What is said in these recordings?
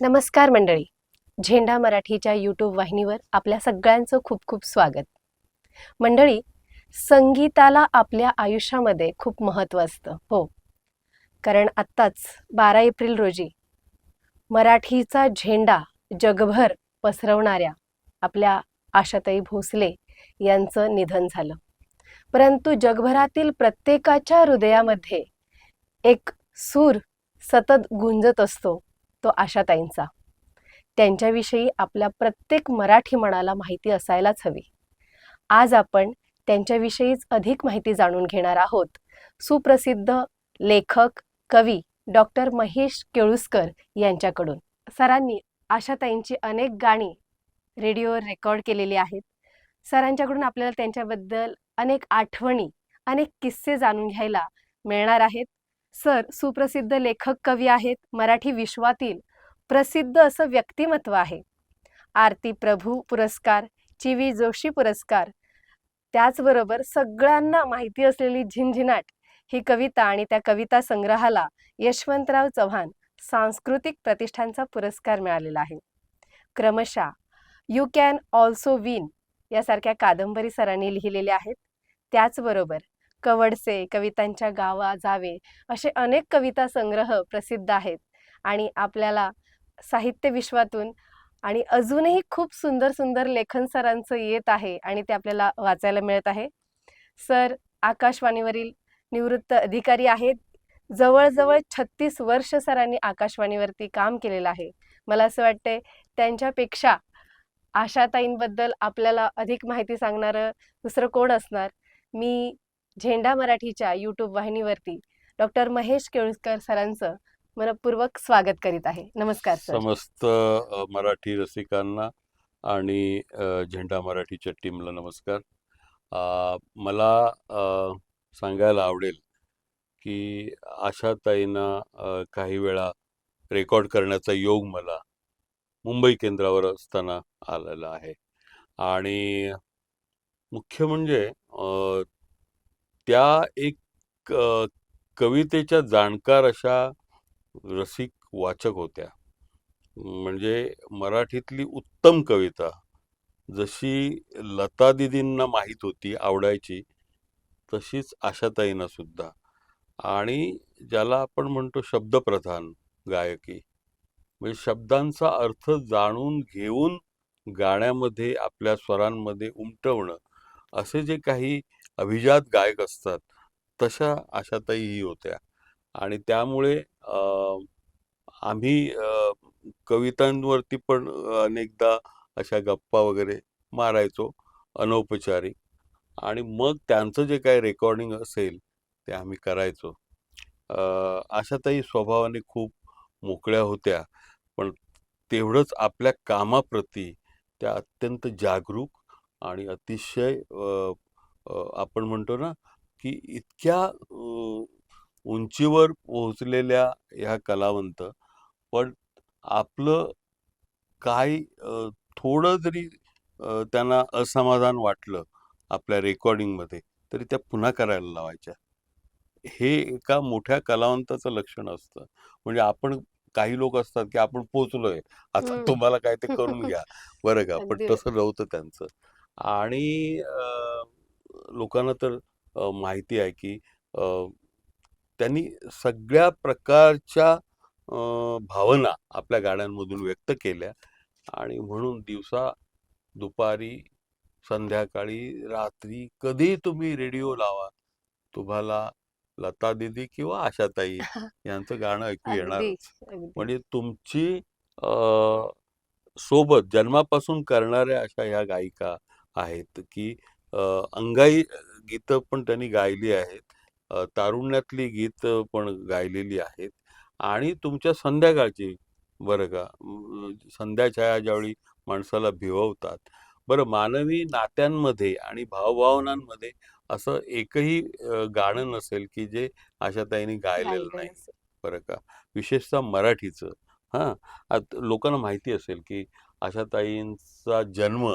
नमस्कार मंडळी. झेंडा मराठीच्या यूट्यूब वाहिनीवर आपल्या सगळ्यांचं खूप खूप स्वागत. मंडळी, संगीताला आपल्या आयुष्यामध्ये खूप महत्त्व असतं. हो, कारण आत्ताच 12 एप्रिल रोजी मराठीचा झेंडा जगभर पसरवणाऱ्या आपल्या आशाताई भोसले यांचं निधन झालं. परंतु जगभरातील प्रत्येकाच्या हृदयामध्ये एक सूर सतत गुंजत असतो, तो आशाताईंचा. त्यांच्याविषयी आपल्या प्रत्येक मराठी मनाला माहिती असायलाच हवी. आज आपण त्यांच्याविषयीच अधिक माहिती जाणून घेणार आहोत. सुप्रसिद्ध लेखक, कवी डॉक्टर महेश केळुस्कर यांच्याकडून. सरांनी आशाताईंची अनेक गाणी रेडिओवर रेकॉर्ड केलेली आहेत. सरांच्याकडून आपल्याला त्यांच्याबद्दल अनेक आठवणी, अनेक किस्से जाणून घ्यायला मिळणार आहेत. सर सुप्रसिद्ध लेखक, कवी आहेत. मराठी विश्वातील प्रसिद्ध असं व्यक्तिमत्व आहे. आरती प्रभू पुरस्कार, चि.वी. जोशी पुरस्कार, त्याचबरोबर सगळ्यांना माहिती असलेली झिंझिनाट ही कविता आणि त्या कविता संग्रहाला यशवंतराव चव्हाण सांस्कृतिक प्रतिष्ठानचा पुरस्कार मिळालेला आहे. क्रमशः यू कॅन ऑल्सो विन यासारख्या कादंबरी सरांनी लिहिलेल्या आहेत. त्याचबरोबर कवडसे, कवितांच्या गावा जावे असे अनेक कविता संग्रह प्रसिद्ध आहेत आणि आपल्याला साहित्य विश्वातून आणि अजूनही खूप सुंदर सुंदर लेखन सरांचं येत आहे आणि ते आपल्याला वाचायला मिळत आहे. सर आकाशवाणीवरील निवृत्त अधिकारी आहेत. जवळजवळ 36 वर्ष सरांनी आकाशवाणीवरती काम केलेलं आहे. मला असं वाटतंय त्यांच्यापेक्षा आशाताईंबद्दल आपल्याला अधिक माहिती सांगणारं दुसरं कोण असणार. मी झेंडा मराठीच्या यूट्यूब वाहिनीवरती डॉक्टर महेश केळुस्कर सरांचं मनपूर्वक स्वागत करीत आहे. नमस्कार सर. समस्त मराठी रसिकांना आणि झेंडा मराठीच्या टीमला नमस्कार. मला सांगायला आवडेल की आशाताईंना काही वेळा रेकॉर्ड करण्याचा योग मला मुंबई केंद्रावर असताना आलेला आहे. आणि मुख्य म्हणजे त्या एक कवितेच्या जाणकार अशा रसिक वाचक होत्या. म्हणजे मराठीतली उत्तम कविता जशी लता दीदींना माहीत होती, आवडायची, तशीच आशाताईंना सुद्धा. आणि ज्याला आपण म्हणतो शब्दप्रधान गायकी, म्हणजे शब्दांचा अर्थ जाणून घेऊन गाण्यामध्ये आपल्या स्वरांमध्ये उमटवणं, असे जे काही अभिजात गायक असतात, तशा आशाताईही होत्या. आणि त्यामुळे आम्ही कवितांवरती पण अनेकदा अशा गप्पा वगैरे मारायचो अनौपचारिक. आणि मग त्यांचं जे काही रेकॉर्डिंग असेल ते आम्ही करायचो. आशाताई स्वभावाने खूप मोकळ्या होत्या, पण तेवढंच आपल्या कामाप्रती त्या अत्यंत जागरूक आणि अतिशय आपण म्हणतो ना की इतक्या उंचीवर पोहोचलेल्या ह्या कलावंत, पण आपलं काय थोडं जरी त्यांना असमाधान वाटलं आपल्या रेकॉर्डिंगमध्ये, तरी त्या पुन्हा करायला लावायच्या. हे एका मोठ्या कलावंताचं लक्षण असतं. म्हणजे आपण काही लोक असतात की आपण पोचलोय, आता तुम्हाला काय ते करून घ्या, बरं का. पण अगदी तसं नव्हतं त्यांचं. आणि लोकांना तर माहिती आहे की त्यांनी सगळ्या प्रकारच्या भावना आपल्या गाण्यांमधून व्यक्त केल्या. आणि म्हणून दिवसा, दुपारी, संध्याकाळी, रात्री कधी तुम्ही रेडिओ लावा, तुम्हाला लता दीदी किंवा आशाताई यांचं गाणं ऐकू अगदी येणारच. अगदी म्हणजे तुमची सोबत जन्मापासून करणाऱ्या अशा ह्या गायिका आहेत की अंगाई गीतं पण त्यांनी गायली आहेत, तारुण्यातली गीत पण गायलेली आहेत. आणि तुमच्या संध्याकाळची, बरं का, संध्याछाया ज्यावेळी माणसाला भिववतात, बरं, मानवी नात्यांमध्ये आणि भावभावनांमध्ये असं एकही गाणं नसेल की जे आशाताईंनी गायलेलं गायलं नाही, नसेल. बरं का. विशेषतः मराठीचं. लोकांना माहिती असेल की आशाताईंचा जन्म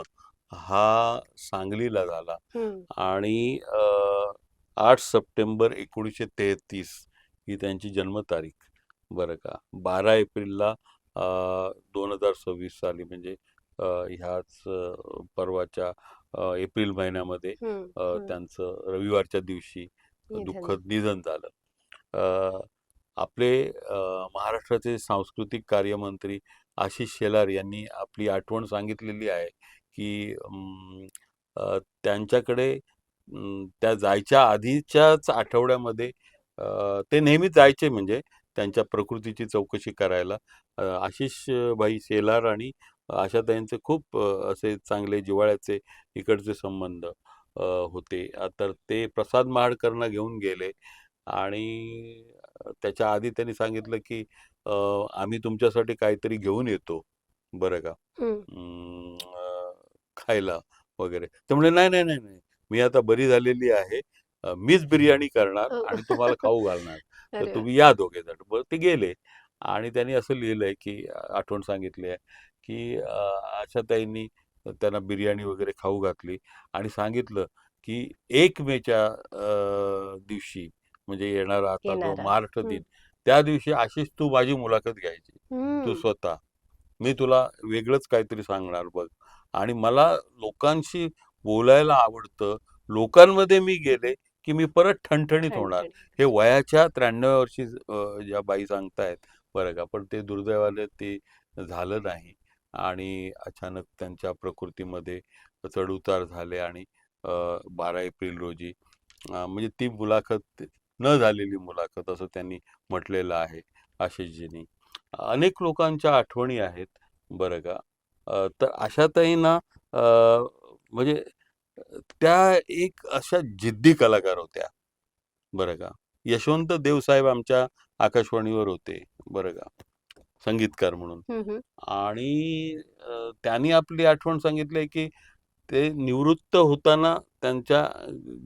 हा सांगलीला झाला. आणि 8 सप्टेंबर 1933 ही त्यांची जन्मतारीख, बरं का. 12 एप्रिलला 2026 साली म्हणजे ह्याच परवाच्या एप्रिल महिन्यामध्ये त्यांचं रविवारच्या दिवशी निधन. दुःखद निधन झालं. अ, आपले महाराष्ट्राचे सांस्कृतिक कार्यमंत्री आशिष शेलार यांनी आपली आठवण सांगितलेली आहे की त्यांच्याकडे त्या जायच्या आधीच्याच आठवड्यामध्ये ते नेहमीच जायचे म्हणजे त्यांच्या प्रकृतीची चौकशी करायला. आशिष भाई शेलार आणि आशाताईंचे खूप असे चांगले जिव्हाळ्याचे इकडचे संबंध होते. तर ते प्रसाद महाडकरना घेऊन गेले आणि त्याच्या आधी त्यांनी सांगितलं की आम्ही तुमच्यासाठी काहीतरी घेऊन येतो बरं का, खायला वगैरे. ते म्हणले नाही नाही नाही नाही, मी आता बरी झालेली आहे, मीच बिर्याणी करणार आणि तुम्हाला खाऊ घालणार, तर अरे वा. तुम्ही या दोघे जण. बरं ते गेले आणि त्यांनी असं लिहिलंय की आठवण सांगितली आहे की आशाताईंनी त्यांना बिर्याणी वगैरे खाऊ घातली आणि सांगितलं की 1 मेच्या दिवशी म्हणजे येणारा आता जो येणारा. महाराष्ट्र दिन, त्या दिवशी आशिष तू माझी मुलाखत घ्यायची, तू स्वतः. मी तुला वेगळंच काहीतरी सांगणार बघ. आणि मला लोकांशी बोलायला आवडतं. लोकांमध्ये मी गेले की मी परत ठणठणीत होणार. हे वयाच्या 93व्या वर्षी ज्या बाई सांगतायत बरं का, पण ते दुर्दैवाने ते झालं नाही आणि अचानक त्यांच्या प्रकृतीमध्ये चढउतार झाले आणि 12 एप्रिल रोजी म्हणजे ती मुलाखत न झालेली मुलाखत असं त्यांनी म्हटलेलं आहे आशिषजींनी. अनेक लोकांच्या आठवणी आहेत बरं का. तर आशाताईंना म्हणजे त्या एक अशा जिद्दी कलाकार होत्या बरं का. यशवंत देवसाहेब आमच्या आकाशवाणीवर होते बरं का, संगीतकार म्हणून. आणि त्यांनी आपली आठवण सांगितली की ते निवृत्त होताना त्यांच्या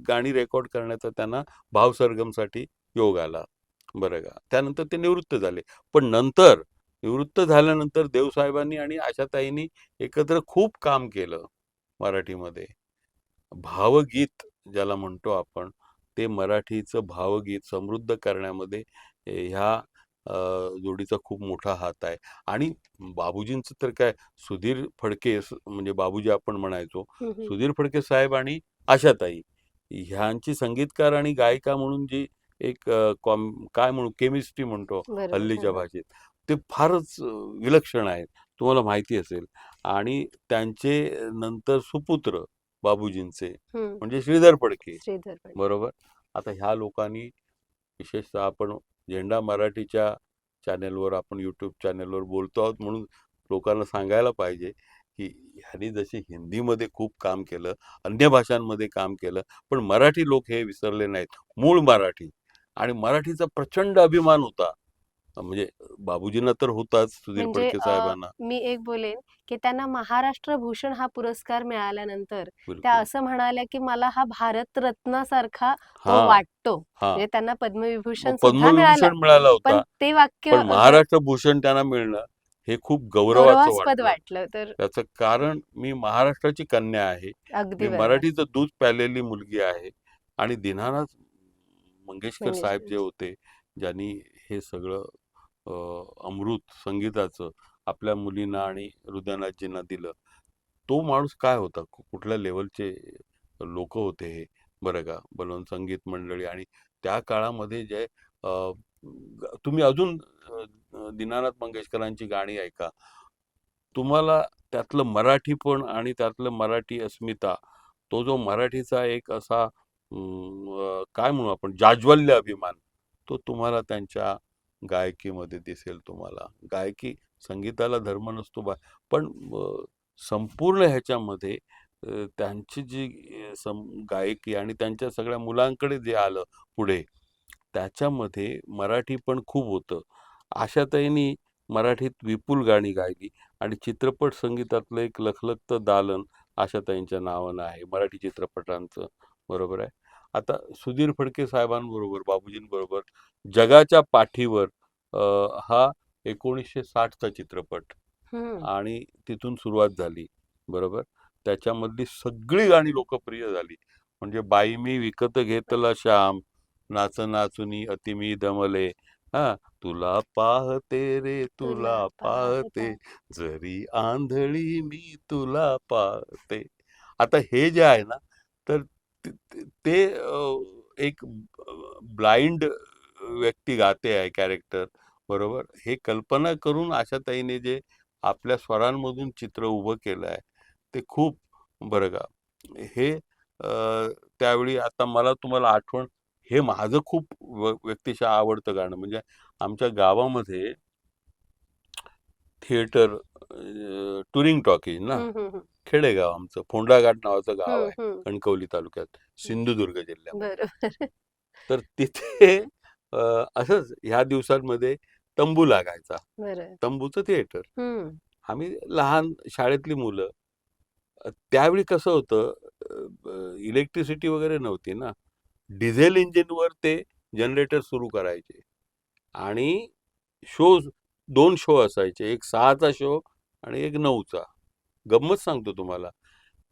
गाणी रेकॉर्ड करण्याचा त्यांना भाव सरगमसाठी योग आला बरं का. त्यानंतर ते निवृत्त झाले. पण नंतर निवृत्त झाल्यानंतर देवसाहेबांनी आणि आशाताईंनी एकत्र खूप काम केलं मराठीमध्ये. भावगीत ज्याला म्हणतो आपण, ते मराठीचं भावगीत समृद्ध करण्यामध्ये ह्या जोडीचा खूप मोठा हात आहे. आणि बाबूजींचं तर काय, सुधीर फडके म्हणजे बाबूजी आपण म्हणायचो, सुधीर फडके साहेब आणि आशाताई ह्यांची संगीतकार आणि गायिका म्हणून जी एक काय म्हणू, केमिस्ट्री म्हणतो हल्लीच्या भाषेत, ते फारच विलक्षण आहे, तुम्हाला माहिती असेल. आणि त्यांचे नंतर सुपुत्र बाबूजींचे म्हणजे श्रीधर फडके बरोबर. आता ह्या लोकांनी विशेषतः आपण झेंडा मराठीच्या चॅनेलवर, आपण यूट्यूब चॅनेलवर बोलतो आहोत म्हणून लोकांना सांगायला पाहिजे की ह्यांनी जसे हिंदीमध्ये खूप काम केलं, अन्य भाषांमध्ये काम केलं, पण मराठी लोक हे विसरले नाहीत. मूळ मराठी आणि मराठीचा प्रचंड अभिमान होता. म्हणजे बाबूजींना तर होताच, सुधीर म्हणजे फडके साहेबांना. मी एक बोलेन की त्यांना महाराष्ट्र भूषण हा पुरस्कार मिळाल्यानंतर त्या बिलकुल. असं म्हणाल्या की मला हा भारत रत्नासारखा तो हा वाटतो. हा म्हणजे त्यांना पद्मविभूषण सुद्धा मिळालं, पद्मविभूषण मिळाला पण होता, ते वाक्य पण असं महाराष्ट्र भूषण त्यांना मिळणं हे खूप गौरवाचं गौरवास्पद वाटलं. वाटलं. तर त्याचं कारण, मी महाराष्ट्राची कन्या आहे, अगदी मी बरोबर. मराठीचं दूध प्यालेली मुलगी आहे. आणि दीनानाथ मंगेशकर साहेब जे म्हणजे होते, ज्यांनी हे सगळं अमृत संगीताचं आपल्या मुलींना आणि हृदयनाथजींना दिलं, तो माणूस काय होता, कुठल्या लेवलचे लोक होते हे बरं का. बलवंत संगीत मंडळी आणि त्या काळामध्ये जे तुम्ही अजून दीनानाथ मंगेशकरांची गाणी ऐका, तुम्हाला त्यातलं मराठीपण आणि त्यातलं मराठी अस्मिता, तो जो मराठीचा एक असा काय म्हणू आपण, जाज्वल्य अभिमान, तो तुम्हाला त्यांच्या गायकीमध्ये दिसेल. तुम्हाला गायकी, संगीताला धर्म नसतो पण संपूर्ण ह्याच्यामध्ये त्यांची जी गायकी आणि त्यांच्या सगळ्या मुलांकडे जे आलं पुढे, त्याच्यामध्ये मराठी पण खूप होतं. आशाताईंनी मराठीत विपुल गाणी गायली आणि चित्रपट संगीतातलं एक लखलखतं दालन आशाताईंच्या नावानं आहे, मराठी चित्रपटांचं बरोबर आहे. आता सुधीर फडके साहेबांबरोबर, बाबूजींबरोबर जगाच्या पाठीवर हा 1960चा चित्रपट आणि तिथून सुरुवात झाली बरोबर. त्याच्यामधली सगळी गाणी लोकप्रिय झाली. म्हणजे बाई मी विकत घेतला श्याम, नाच नाचुनी अति मी दमले, हा, तुला पाहते रे तुला तुला पाहते, पाहता. जरी आंधळी मी तुला पाहते. आता हे जे आहे ना, तर ते एक ब्लाइंड व्यक्ती गाते आहे कॅरेक्टर, बरोबर. हे कल्पना करून आशाताईने जे आपल्या स्वरांमधून चित्र उभं केलं आहे, ते खूप, बरं का. हे त्यावेळी आता मला तुम्हाला आठवण, हे माझं खूप व्यक्तिशः आवडतं गाणं. म्हणजे आमच्या गावामध्ये थिएटर, टुरिंग टॉकीज ना, हम्म, हम्म, खेडेगाव आमचं, फोंडाघाट नावाचं गाव हम्म, आहे कणकवली तालुक्यात, सिंधुदुर्ग जिल्ह्यामध्ये. बरोबर. तर तिथे असंच ह्या दिवसांमध्ये तंबू लागायचा, बरं. तंबूचं थिएटर. हम्म. आम्ही लहान शाळेतली मुलं. त्यावेळी कसं होतं, इलेक्ट्रिसिटी वगैरे नव्हती ना, डिझेल इंजिनवर ते जनरेटर सुरू करायचे आणि शो, 2 शो असायचे, एक 6चा शो आणि एक 9चा. गंमत सांगतो तुम्हाला.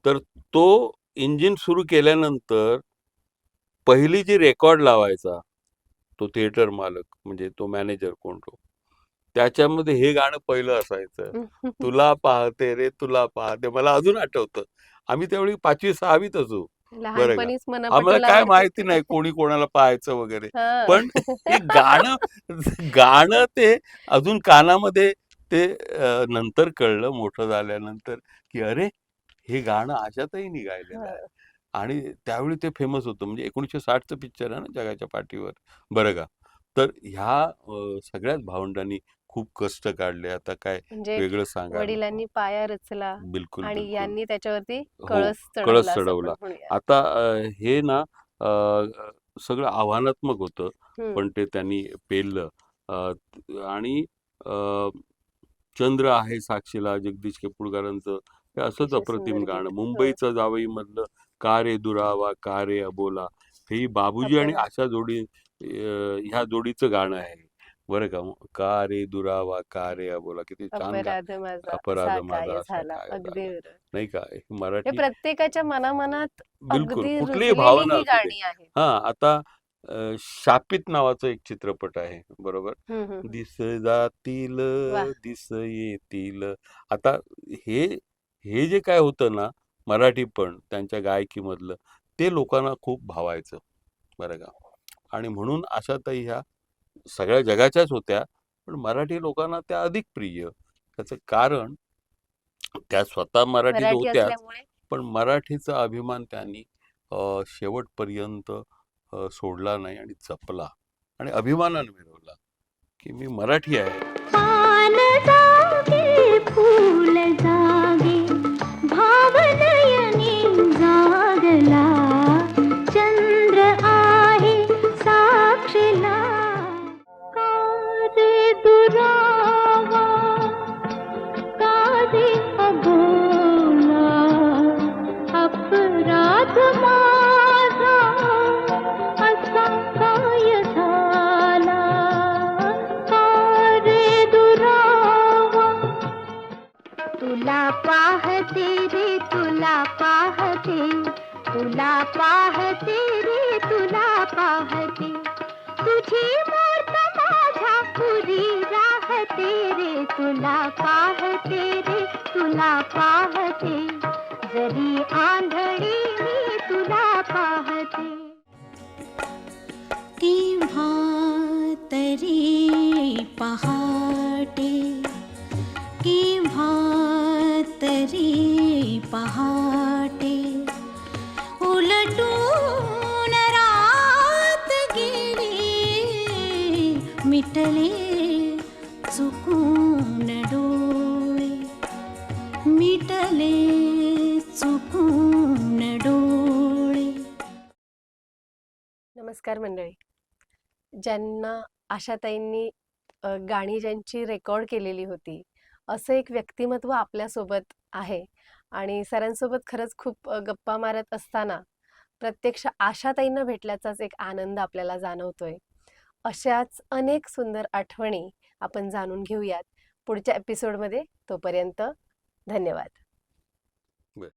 तर तो इंजिन सुरू केल्यानंतर पहिली जी रेकॉर्ड लावायचा तो थिएटर मालक, म्हणजे तो मॅनेजर कोण तो, त्याच्यामध्ये हे गाणं पहिलं असायचं, तुला पाहते रे तुला पाहते. मला अजून आठवतं. आम्ही त्यावेळी 5वी-6वीत असू, बरं का. लहानपणीच आम्हाला काय मनपटलावरती. माहिती नाही कोणी कोणाला पाहायचं वगैरे. हा. पण हे गाणं गाणं ते अजून कानामध्ये, ते नंतर कळलं मोठं झाल्यानंतर, की अरे, हे गाणं आशाताईंनी गायलेलं आहे. हा. आणि त्यावेळी ते फेमस होतं. म्हणजे 1960चं पिक्चर आहे ना, जगाच्या पाठीवर, बरं का. तर ह्या सगळ्याच भावंडांनी खूप कष्ट काढले. आता काय म्हणजे वेगळं सांगायला. वडिलांनी पाया रचला बिलकुल, आणि बिलकुल. यांनी त्याच्यावरती हो, कळस कळस चढवला असं आपण चढवला. म्हणूया. आता हे ना, सगळं आव्हानात्मक होतं, हम्म. पण ते त्यांनी पेललं. आणि अ, चंद्र आहे साक्षीला, जगदीश केपुळकरांचं हे असंच अतिशय अप्रतिम सुंदर गाणं. गीत. हो. मुंबईचा जावई मधलं का रे दुरावा का रे अबोला, हे बाबूजी आणि अपराध. आशा जोडी, ह्या जोडीचं गाणं आहे, बरं का. का रे दुरावा का रे अबोला, किती छान अपराध माझा अपराध असा माझा काय असा झाला, काय अगदी झाला, बरं. नाही का. हे हे मराठी, प्रत्येकाच्या मनामनात बिलकुल अगदी कुठलीही रुजलेली भावना ही असू दे. गाणी आहेत. हा, आता शापित नावाचा एक चित्रपट आहे, बरोबर. हम्म, हम्म, हम्म. दिस जातील, वा. दिस येतील. आता हे हे जे काय होतं ना, मराठी पण त्यांच्या गायकीमधलं, ते लोकांना खूप भावायचं, बरं का. आणि म्हणून आशाताई ह्या सगळ्या जगाच्याच होत्या, पण मराठी लोकांना त्या अधिक प्रिय. त्याचं कारण, त्या स्वतः मराठीत मराठी होत्याच, असल्यामुळे. पण मराठीचा अभिमान त्यांनी शेवटपर्यंत सोडला नाही आणि जपला आणि अभिमानाने मिळवला, की मी मराठी आहे. पान जागे फूल जागे भावनयनी जागला चंद्र आहे साक्षीला कारे दुरावा कारे अबोला अपराध माझा असा काय झाला कारे दुरावा तुला पाहते रे तुला पाहते तुला पाहते रे तुला पाहते तुझी मूर्त माझ्या पुरी राहते रे तुला पाहते रे तुला पाहते जरी आंधळी मी तुला पाहते केव्हा तरी पहाटे केव्हा तरी पहाटे उलटून रात गेली मिटले चुकून डोळे मिटले चुकून डोळे नमस्कार मंडळी. ज्यांना आशाताईंनी गाणी ज्यांची रेकॉर्ड केलेली होती, असं एक व्यक्तिमत्व आपल्यासोबत आहे आणि सरांसोबत खरंच खूप गप्पा मारत असताना प्रत्यक्ष आशाताईंना भेटल्याचाच एक आनंद आपल्याला जाणवतोय. अशाच अनेक सुंदर आठवणी आपण जाणून घेऊयात पुढच्या एपिसोडमध्ये. तोपर्यंत धन्यवाद.